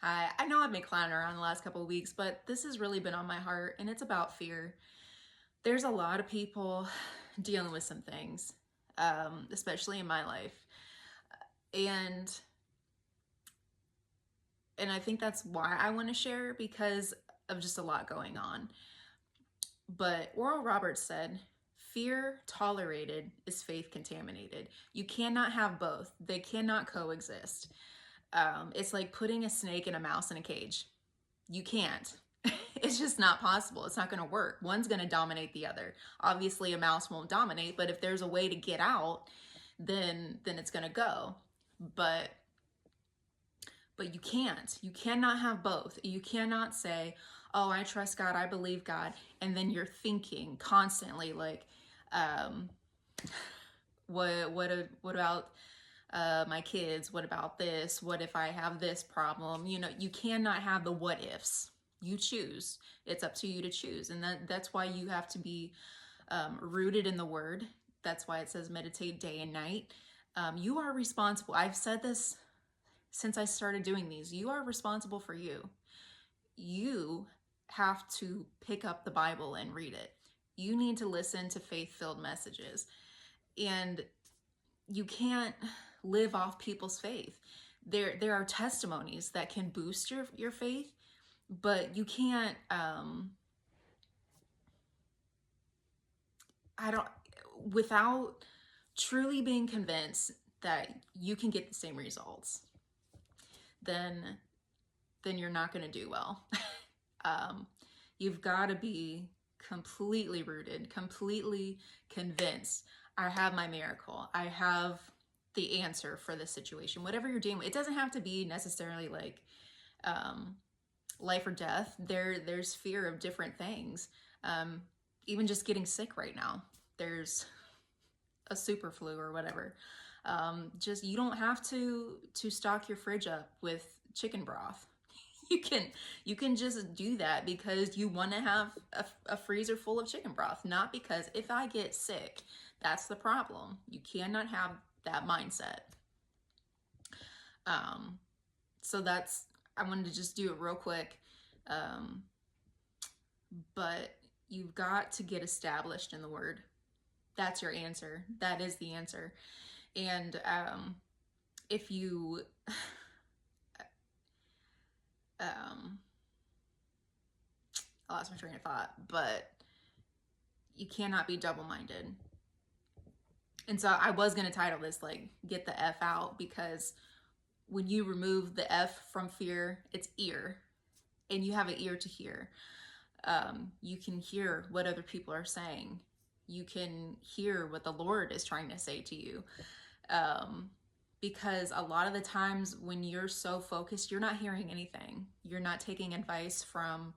Hi, I know I've been clowning around the last couple of weeks, but this has really been on my heart, and it's about fear. There's a lot of people dealing with some things, especially in my life, and I think that's why I want to share because of just a lot going on. But Oral Roberts said, "Fear tolerated is faith contaminated. You cannot have both; they cannot coexist." It's like putting a snake and a mouse in a cage. You can't. It's just not possible. It's not going to work. One's going to dominate the other. Obviously, a mouse won't dominate, but if there's a way to get out, then it's going to go. But you can't. You cannot have both. You cannot say, "Oh, I trust God, I believe God," and then you're thinking constantly like, what about my kids? What about this? What if I have this problem? You cannot have the what ifs. You choose. It's up to you to choose, and that's why you have to be rooted in the Word. That's why it says meditate day and night. You are responsible. I've said this since I started doing these. You are responsible for you. You have to pick up the Bible and read it. You need to listen to faith-filled messages, and you can't live off people's faith. There are testimonies that can boost your faith, but you can't without truly being convinced that you can get the same results, then you're not going to do well. You've got to be completely rooted, completely convinced. I have my miracle. I have the answer for this situation. Whatever you're dealing with, it doesn't have to be necessarily like life or death. There's fear of different things. Even just getting sick right now. There's a super flu or whatever. Just you don't have to stock your fridge up with chicken broth. You can just do that because you want to have a freezer full of chicken broth, not because if I get sick, that's the problem. You cannot have that mindset. So that's, I wanted to just do it real quick. But you've got to get established in the Word. That's your answer. That is the answer. And if you I lost my train of thought, but you cannot be double-minded. And so I was going to title this like "Get the F Out," because when you remove the F from fear, it's ear, and you have an ear to hear. You can hear what other people are saying. You can hear what the Lord is trying to say to you. Because a lot of the times when you're so focused, you're not hearing anything. You're not taking advice from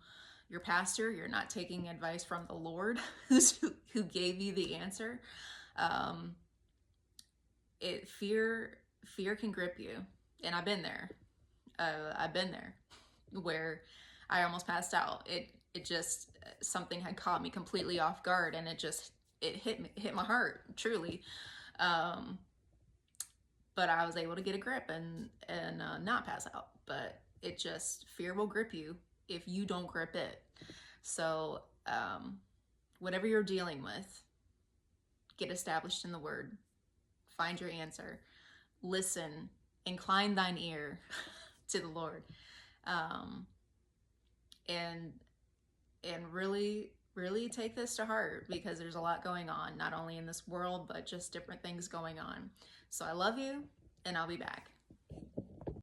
your pastor. You're not taking advice from the Lord who gave you the answer. Fear can grip you. And I've been there. I've been there where I almost passed out. It just, something had caught me completely off guard, and it hit my heart, truly. But I was able to get a grip and not pass out. But it just, fear will grip you if you don't grip it. So whatever you're dealing with, get established in the Word. Find your answer. Listen. Incline thine ear to the Lord. And really take this to heart, because there's a lot going on, not only in this world, but just different things going on. So I love you, and I'll be back.